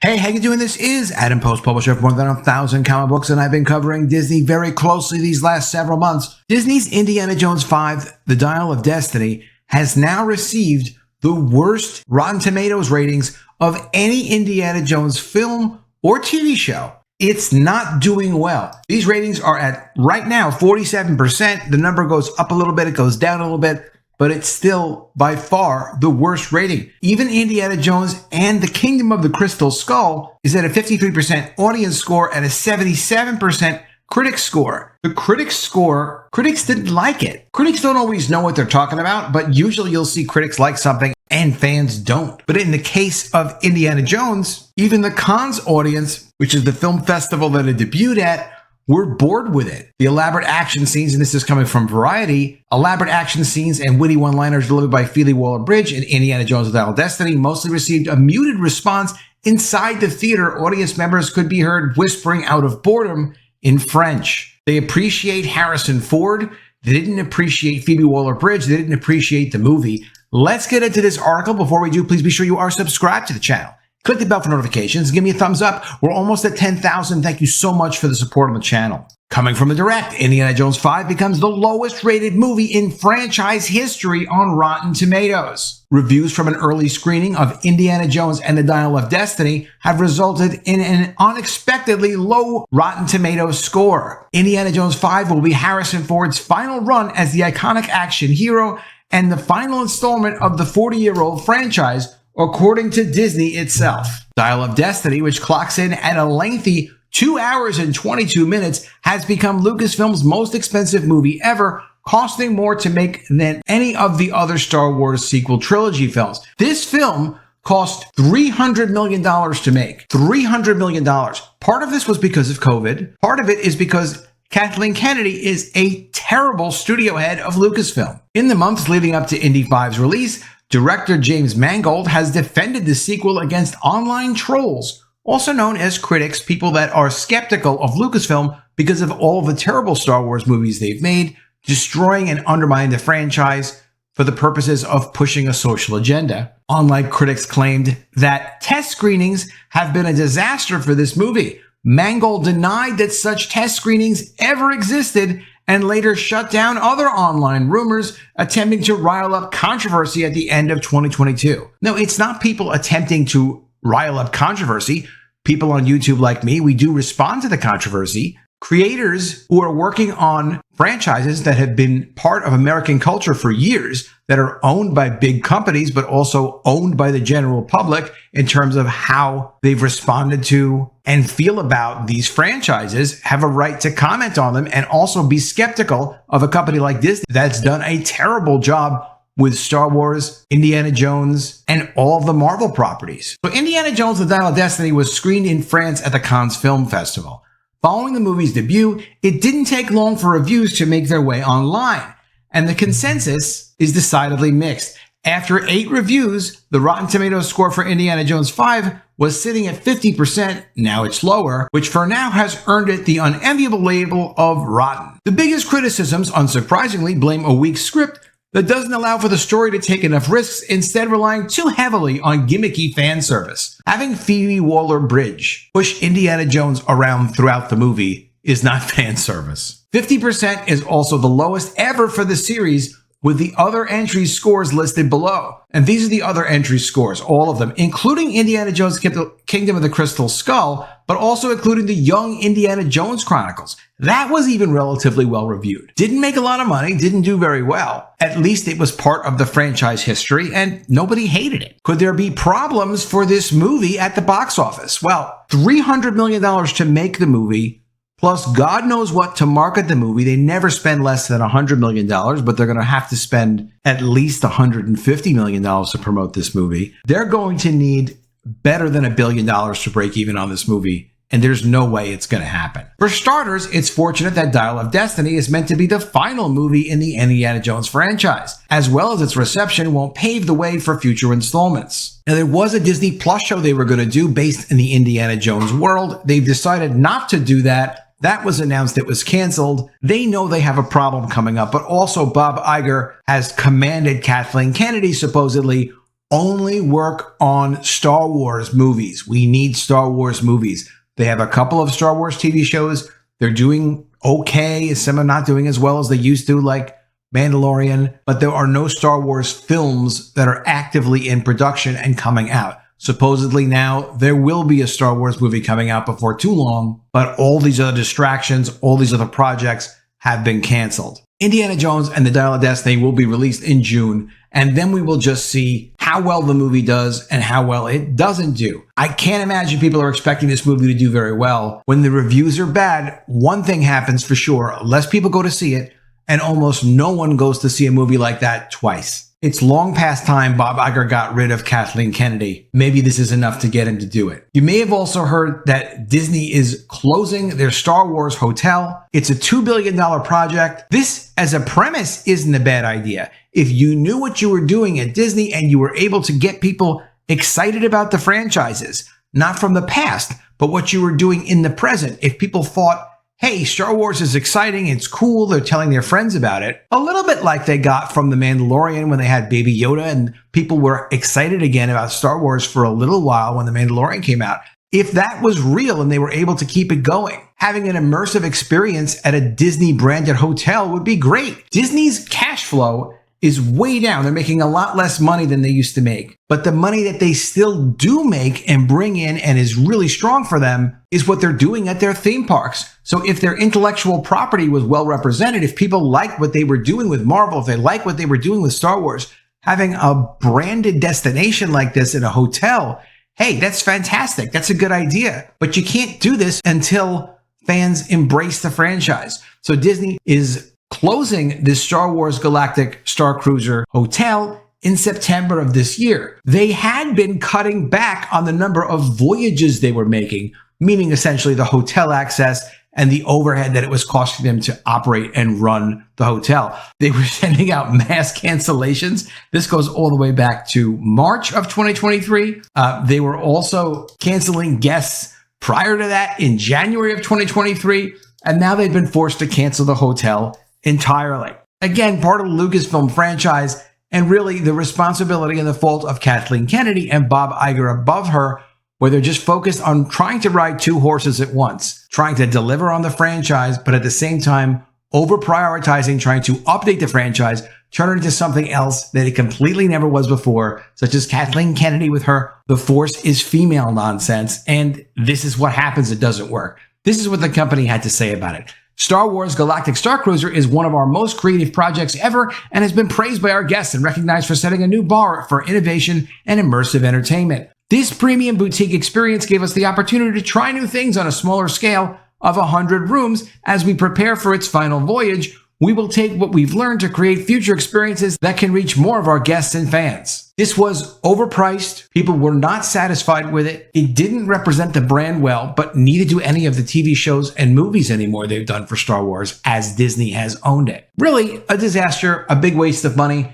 Hey, how you doing? This is Adam Post, publisher of more than 1,000 comic books, and I've been covering Disney very closely these last several months. Disney's Indiana Jones 5, The Dial of Destiny, has now received the worst Rotten Tomatoes ratings of any Indiana Jones film or TV show. It's not doing well. These ratings are at, right now, 47%. The number goes up a little bit, it goes down a little bit, but it's still by far the worst rating. Even Indiana Jones and the Kingdom of the Crystal Skull is at a 53% audience score and a 77% critic score. The critic score, critics didn't like it. Critics don't always know what they're talking about, but usually you'll see critics like something and fans don't. But in the case of Indiana Jones, even the Cannes audience, which is the film festival that it debuted at, we're bored with it. The elaborate action scenes, and this is coming from Variety, elaborate action scenes and witty one-liners delivered by Phoebe Waller-Bridge in Indiana Jones: The Dial of Destiny mostly received a muted response. Inside the theater, audience members could be heard whispering out of boredom in French. They appreciate Harrison Ford. They didn't appreciate Phoebe Waller-Bridge. They didn't appreciate the movie. Let's get into this article. Before we do, please be sure you are subscribed to the channel. Click the bell for notifications. Give me a thumbs up. We're almost at 10,000. Thank you so much for the support on the channel. Coming from the direct, Indiana Jones 5 becomes the lowest rated movie in franchise history on Rotten Tomatoes. Reviews from an early screening of Indiana Jones and the Dial of Destiny have resulted in an unexpectedly low Rotten Tomatoes score. Indiana Jones 5 will be Harrison Ford's final run as the iconic action hero and the final installment of the 40-year-old franchise, according to Disney itself. Dial of Destiny, which clocks in at a lengthy 2 hours and 22 minutes, has become Lucasfilm's most expensive movie ever, costing more to make than any of the other Star Wars sequel trilogy films. This film cost $300 million to make. $300 million. Part of this was because of COVID. Part of it is because Kathleen Kennedy is a terrible studio head of Lucasfilm. In the months leading up to Indy 5's release, director James Mangold has defended the sequel against online trolls, also known as critics, people that are skeptical of Lucasfilm because of all the terrible Star Wars movies they've made, destroying and undermining the franchise for the purposes of pushing a social agenda. Online critics claimed that test screenings have been a disaster for this movie. Mangold denied that such test screenings ever existed and later shut down other online rumors attempting to rile up controversy at the end of 2022. No, it's not people attempting to rile up controversy. People on YouTube like me, we do respond to the controversy. Creators who are working on franchises that have been part of American culture for years, that are owned by big companies, but also owned by the general public in terms of how they've responded to and feel about these franchises, have a right to comment on them and also be skeptical of a company like Disney that's done a terrible job with Star Wars, Indiana Jones, and all of the Marvel properties. So Indiana Jones: The Dial of Destiny was screened in France at the Cannes Film Festival. Following the movie's debut, it didn't take long for reviews to make their way online, and the consensus is decidedly mixed. After 8 reviews, the Rotten Tomatoes score for Indiana Jones 5 was sitting at 50%, now it's lower, which for now has earned it the unenviable label of rotten. The biggest criticisms, unsurprisingly, blame a weak script that doesn't allow for the story to take enough risks, instead relying too heavily on gimmicky fan service. Having Phoebe Waller-Bridge push Indiana Jones around throughout the movie is not fan service. 50% is also the lowest ever for the series, with the other entries scores listed below. And these are the other entry scores, all of them, including Indiana Jones Kingdom of the Crystal Skull, but also including the Young Indiana Jones Chronicles. That was even relatively well reviewed. Didn't make a lot of money, didn't do very well. At least it was part of the franchise history and nobody hated it. Could there be problems for this movie at the box office? Well, $300 million to make the movie, plus God knows what to market the movie. They never spend less than $100 million, but they're going to have to spend at least $150 million to promote this movie. They're going to need better than $1 billion to break even on this movie, and there's no way it's going to happen. For starters, it's fortunate that Dial of Destiny is meant to be the final movie in the Indiana Jones franchise, as well as its reception won't pave the way for future installments. Now, there was a Disney Plus show they were going to do based in the Indiana Jones world. They've decided not to do that. That was announced, it was canceled. They know they have a problem coming up, but also Bob Iger has commanded Kathleen Kennedy, supposedly, only work on Star Wars movies. We need Star Wars movies. They have a couple of Star Wars TV shows. They're doing okay. Some are not doing as well as they used to, like Mandalorian, but there are no Star Wars films that are actively in production and coming out. Supposedly now there will be a Star Wars movie coming out before too long, but all these other distractions, all these other projects have been canceled. Indiana Jones and the Dial of Destiny will be released in June, and then we will just see how well the movie does and how well it doesn't do. I can't imagine people are expecting this movie to do very well. When the reviews are bad, one thing happens for sure: less people go to see it, and almost no one goes to see a movie like that twice. It's long past time Bob Iger got rid of Kathleen Kennedy. Maybe this is enough to get him to do it. You may have also heard that Disney is closing their Star Wars hotel. It's a $2 billion project. This, as a premise, isn't a bad idea. If you knew what you were doing at Disney and you were able to get people excited about the franchises, not from the past, but what you were doing in the present. If people thought, hey, Star Wars is exciting, it's cool, they're telling their friends about it. A little bit like they got from The Mandalorian when they had Baby Yoda and people were excited again about Star Wars for a little while when The Mandalorian came out. If that was real and they were able to keep it going, having an immersive experience at a Disney branded hotel would be great. Disney's cash flow is way down. They're making a lot less money than they used to make. But the money that they still do make and bring in and is really strong for them is what they're doing at their theme parks. So if their intellectual property was well represented, if people like what they were doing with Marvel, if they like what they were doing with Star Wars, having a branded destination like this in a hotel, hey, that's fantastic. That's a good idea. But you can't do this until fans embrace the franchise. So Disney is closing this Star Wars Galactic Star Cruiser hotel in September of this year. They had been cutting back on the number of voyages they were making, meaning essentially the hotel access and the overhead that it was costing them to operate and run the hotel. They were sending out mass cancellations. This goes all the way back to March of 2023. They were also canceling guests prior to that in January of 2023. And now they've been forced to cancel the hotel entirely. Again, part of the Lucasfilm franchise, and really the responsibility and the fault of Kathleen Kennedy and Bob Iger above her, where they're just focused on trying to ride two horses at once, trying to deliver on the franchise, but at the same time, over prioritizing, trying to update the franchise, turn it into something else that it completely never was before, such as Kathleen Kennedy with her "the Force is female" nonsense. And this is what happens. It doesn't work. This is what the company had to say about it. Star Wars Galactic Star Cruiser is one of our most creative projects ever and has been praised by our guests and recognized for setting a new bar for innovation and immersive entertainment. This premium boutique experience gave us the opportunity to try new things on a smaller scale of 100 rooms. As we prepare for its final voyage, we will take what we've learned to create future experiences that can reach more of our guests and fans. This was overpriced. People were not satisfied with it. It didn't represent the brand well, but neither do any of the TV shows and movies anymore they've done for Star Wars, as Disney has owned it. Really, a disaster, a big waste of money,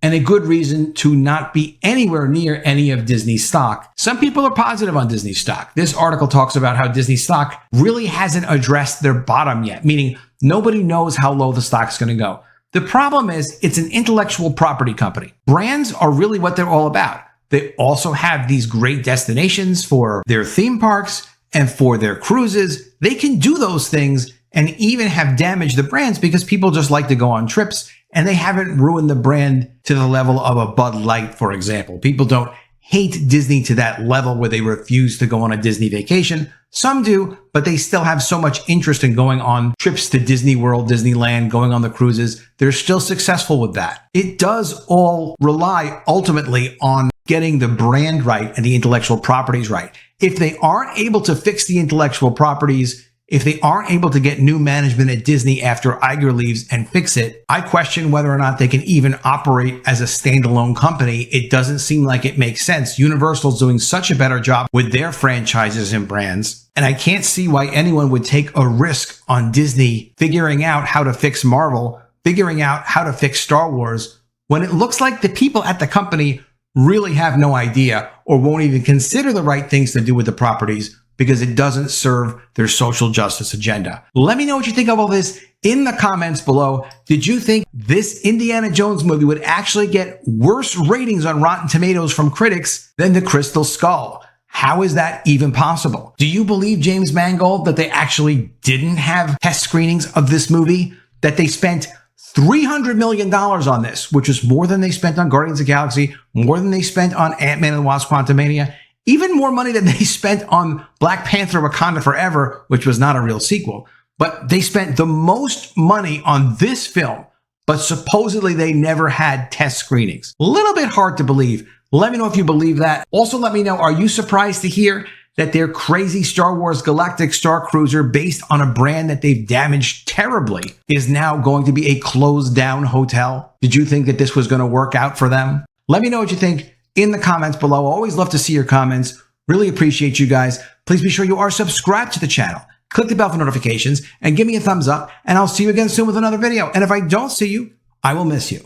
and a good reason to not be anywhere near any of Disney's stock. Some people are positive on Disney stock. This article talks about how Disney stock really hasn't addressed their bottom yet, meaning nobody knows how low the stock's going to go. The problem is it's an intellectual property company. Brands are really what they're all about. They also have these great destinations for their theme parks and for their cruises. They can do those things and even have damaged the brands because people just like to go on trips, and they haven't ruined the brand to the level of a Bud Light, for example. People don't hate Disney to that level where they refuse to go on a Disney vacation. Some do, but they still have so much interest in going on trips to Disney World, Disneyland, going on the cruises. They're still successful with that. It does all rely ultimately on getting the brand right and the intellectual properties right. If they aren't able to fix the intellectual properties, if they aren't able to get new management at Disney after Iger leaves and fix it, I question whether or not they can even operate as a standalone company. It doesn't seem like it makes sense. Universal's doing such a better job with their franchises and brands, and I can't see why anyone would take a risk on Disney figuring out how to fix Marvel, figuring out how to fix Star Wars, when it looks like the people at the company really have no idea or won't even consider the right things to do with the properties, because it doesn't serve their social justice agenda. Let me know what you think of all this in the comments below, did you think this Indiana Jones movie would actually get worse ratings on Rotten Tomatoes from critics than The Crystal Skull? How is that even possible? Do you believe, James Mangold, that they actually didn't have test screenings of this movie? That they spent $300 million on this, which is more than they spent on Guardians of the Galaxy, more than they spent on Ant-Man and the Wasp: Quantumania, even more money than they spent on Black Panther: Wakanda Forever, which was not a real sequel. But they spent the most money on this film, but supposedly they never had test screenings. A little bit hard to believe. Let me know if you believe that. Also, let me know, are you surprised to hear that their crazy Star Wars Galactic Star Cruiser, based on a brand that they've damaged terribly, is now going to be a closed down hotel? Did you think that this was going to work out for them? Let me know what you think in the comments below. Always love to see your comments. Really appreciate you guys. Please be sure you are subscribed to the channel. Click the bell for notifications and give me a thumbs up, and I'll see you again soon with another video. And if I don't see you, I will miss you.